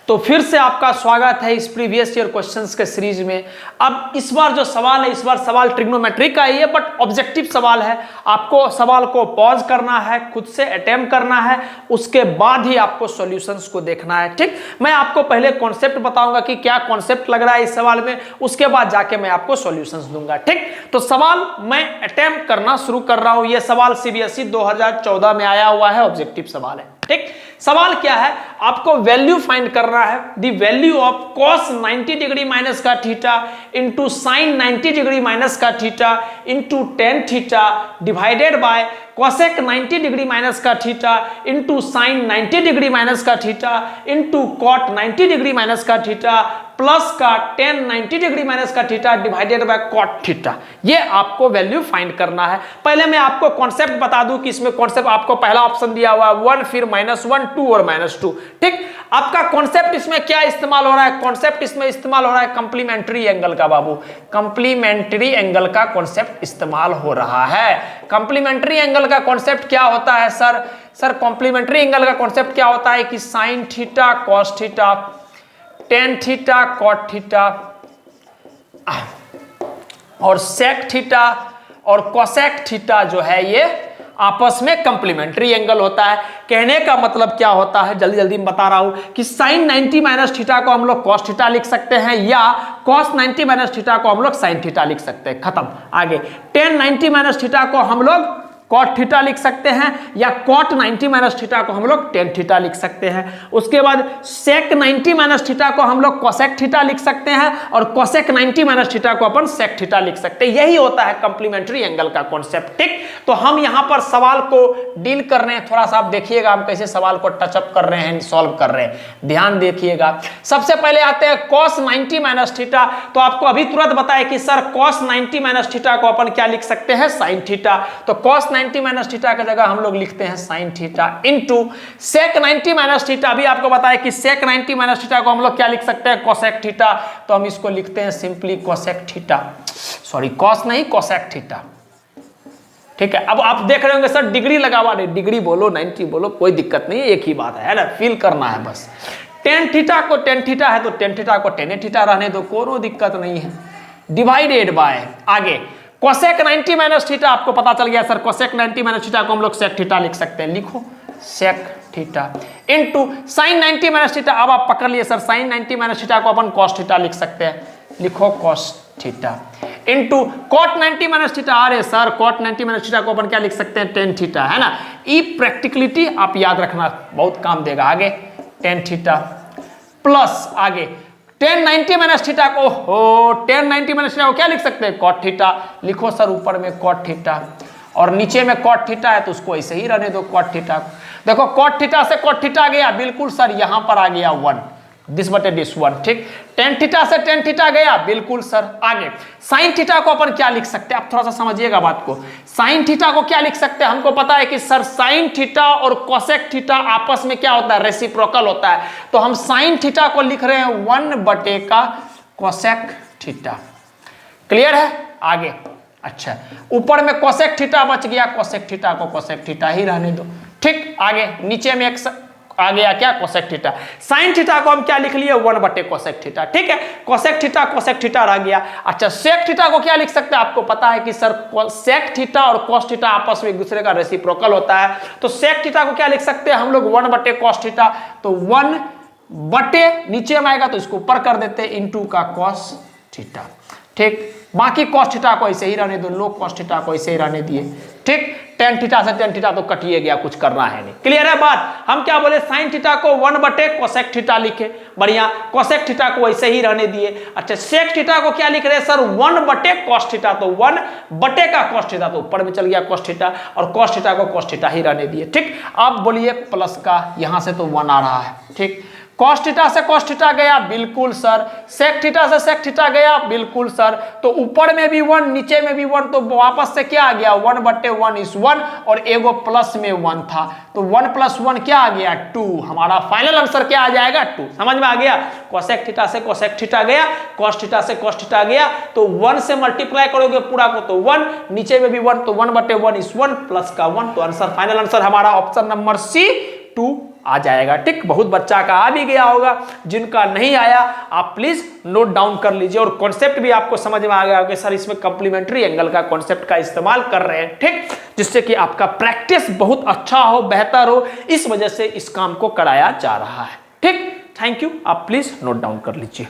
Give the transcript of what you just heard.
तो फिर से आपका स्वागत है इस प्रीवियस ईयर क्वेश्चंस के सीरीज में। अब इस बार जो सवाल है, इस बार सवाल ट्रिग्नोमेट्री का ही है, बट ऑब्जेक्टिव सवाल है। आपको सवाल को पॉज करना है, खुद से अटेम्प्ट करना है, उसके बाद ही आपको सॉल्यूशंस को देखना है। ठीक, मैं आपको पहले कॉन्सेप्ट बताऊंगा कि क्या कॉन्सेप्ट लग रहा है इस सवाल में, उसके बाद जाके मैं आपको सॉल्यूशंस दूंगा। ठीक, तो सवाल मैं अटेम्प्ट करना शुरू कर रहा हूं। यह सवाल सीबीएसई 2014 में आया हुआ है, ऑब्जेक्टिव सवाल है। ठीक, सवाल क्या है, आपको वैल्यू फाइंड करना है। The value of cos 90 degree minus का theta into sine 90 degree minus का theta into tan theta divided by cosec 90 degree minus का theta into sine 90 degree minus का theta into cot 90 degree minus का theta plus का tan 90 degree minus का theta divided by cot theta. ये आपको value find करना है। पहले मैं आपको कॉन्सेप्ट बता दूं कि इसमें कॉन्सेप्ट आपको पहला ऑप्शन दिया हुआ है 1, फिर -1, 2 और -2। ठीक, आपका कॉन्सेप्ट इसमें क्या इस्तेमाल हो रहा है? कॉन्सेप्ट इसमें इस्तेमाल हो रहा है कंप्लीमेंट्री एंगल का। बाबू, कंप्लीमेंट्री एंगल का कॉन्सेप्ट इस्तेमाल हो रहा है। कंप्लीमेंट्री एंगल का कॉन्सेप्ट क्या होता है सर कॉम्प्लीमेंट्री एंगल का कॉन्सेप्ट क्या होता है कि sine theta cos theta tan theta cot theta और सेक थीटा और कोसेक थीटा जो है ये आपस में कंप्लीमेंट्री एंगल होता है। कहने का मतलब क्या होता है, जल्दी जल्दी बता रहा हूं कि साइन 90 माइनस थीटा को हम लोग कॉस थीटा लिख सकते हैं या कॉस 90 माइनस थीटा को हम लोग साइन थीटा लिख सकते हैं। खत्म। आगे टेन 90 माइनस थीटा को हम लोग कॉट थीटा लिख सकते हैं या कॉट 90 माइनस थीटा को हम लोग टेन थीटा लिख सकते हैं। उसके बाद सेक 90 माइनस थीटा को हम लोग कोसेक थीटा लिख सकते हैं और कोसेक 90 माइनस थीटा को अपन सेक थीटा लिख सकते हैं। यही होता है कंप्लीमेंट्री एंगल का कॉन्सेप्ट। ठीक, तो हम यहां पर सवाल को डील कर रहे हैं। थोड़ा सा आप देखिएगा हम कैसे सवाल को टचअप कर रहे हैं, सॉल्व कर रहे हैं, ध्यान देखिएगा। सबसे पहले आते हैं cos 90 माइनस थीटा। तो आपको अभी तुरंत बताया कि सर cos 90 माइनस थीटा को अपन क्या लिख सकते हैं, साइन थीटा। तो cos 90 माइनस थीटा की जगह हम लोग लिखते हैं sine theta into sec 90 minus theta. अभी आपको बताया कि सेक 90 माइनस थीटा को हम लोग क्या लिख सकते हैं, कोसेक थीटा। तो हम इसको लिखते हैं simply cosec theta, sorry cos नहीं कोसेक थीटा। ठीक है, अब आप देख रहे होंगे सर डिग्री लगा हुआ, नहीं डिग्री बोलो 90 बोलो कोई दिक्कत नहीं है, एक ही बात है ना, फील करना है बस। टेन थीटा को टेन थीटा है तो टेन थीटा को टेन थीटा रहने दो, कोई दिक्कत नहीं है। डिवाइडेड बाय आगे कोसेक 90 माइनस थीटा, आपको पता चल गया सर कोसेक 90 माइनस थीटा को हम लोग सेक थीटा लिख सकते हैं, लिखो sec theta into sine 90 minus theta. अब आप पकड़ लिए सर साइन 90 माइनस थीटा को अपन कॉस थीटा लिख सकते हैं, लिखो cos theta into cot 90 minus theta. अरे सर कॉट 90 माइनस थीटा को अपन क्या लिख सकते हैं, टेन थीटा, है ना। ई प्रैक्टिकलिटी आप याद रखना, बहुत काम देगा। आगे टेन थीटा प्लस आगे टेन 90 माइनस थीटा को, हो टेन 90 माइनस थीटा को क्या लिख सकते हैं, कॉट थीटा। लिखो सर ऊपर में कॉट थीटा और नीचे में कॉट थीटा है तो उसको ऐसे ही रहने दो कॉट थीटा। देखो कॉट थीटा से कॉट थीटा गया, बिल्कुल सर यहां पर आ गया 1, दिस बटे दिस 1। ठीक, टेन थीटा से टेन थीटा गया, बिल्कुल सर। आगे साइन थीटा को अपन क्या लिख सकते हैं, आप थोड़ा सा समझिएगा बात को। साइन थीटा को क्या लिख सकते हैं, हमको पता है कि सर साइन थीटा और कोसेक थीटा आपस में क्या होता है, रेसिप्रोकल होता है। तो हम साइन थीटा को लिख रहे हैं 1 बटे का कोसेक थीटा। क्लियर है? आगे अच्छा, ऊपर में कोसेक थीटा बच गया, कोसेक थीटा को कोसेक थीटा ही रहने दो। ठीक, आगे नीचे में एक आ गया क्या, कोसेक थीटा। साइन थीटा को हम क्या लिख लिए, 1 बटे कोसेक थीटा। ठीक है, कोसेक थीटा रह गया। अच्छा, सेक थीटा को क्या लिख सकते हैं, आपको पता है कि सर सेक थीटा और कोस थीटा आपस में एक दूसरे का रेसिप्रोकल होता है। तो सेक थीटा को क्या लिख सकते हैं हम लोग, 1 बटे कोस थीटा। तो 1 बटे नीचे में आएगा तो इसको ऊपर कर देते हैं, इंटू का कोस थीटा। ठीक, बाकी कॉस थीटा को ऐसे ही रहने दो, लोग कॉस थीटा को ऐसे ही रहने दिए। ठीक, टेन थीटा से टेन थीटा तो कटिए गया, कुछ करना है नहीं। क्लियर है बात? हम क्या बोले, साइन थीटा को 1 बटे कोसेक थीटा लिखे, बढ़िया। कोसेक थीटा को ऐसे ही रहने दिए। अच्छा, सेक थीटा को क्या लिख रहे हैं सर, 1 बटे कॉस थीटा। तो 1 बटे का कॉस थीटा तो ऊपर में चल गया कॉस थीटा, और कॉस थीटा को कॉस थीटा ही रहने दिए। ठीक, अब बोलिए प्लस का, यहां से तो 1 आ रहा है। ठीक, कॉस थीटा से कॉस थीटा गया, बिल्कुल सर। सेक थीटा से सेक थीटा गया, बिल्कुल सर। तो ऊपर में भी 1 नीचे में भी 1, तो वापस से क्या आ गया, 1 बटे 1 इज 1 और एगो प्लस में 1 था। तो 1 + 1 क्या आ गया, 2। हमारा फाइनल आंसर क्या आ जाएगा, 2। समझ में आ गया? कोसेक थीटा से कोसेक थीटा गया, कॉस थीटा से कॉस थीटा गया, तो 1 से मल्टीप्लाई करोगे पूरा को तो 1, नीचे में भी 1, तो 1 बटे 1 इज 1 प्लस का 1। तो आंसर, फाइनल आंसर हमारा ऑप्शन नंबर C 2 आ जाएगा। ठीक, बहुत बच्चा का आ भी गया होगा, जिनका नहीं आया आप प्लीज नोट डाउन कर लीजिए। और कॉन्सेप्ट भी आपको समझ में आ गया कि सर इसमें कंप्लीमेंट्री एंगल का कॉन्सेप्ट का इस्तेमाल कर रहे हैं। ठीक, जिससे कि आपका प्रैक्टिस बहुत अच्छा हो, बेहतर हो, इस वजह से इस काम को कराया जा रहा है। ठीक, थैंक यू, आप प्लीज नोट डाउन कर लीजिए।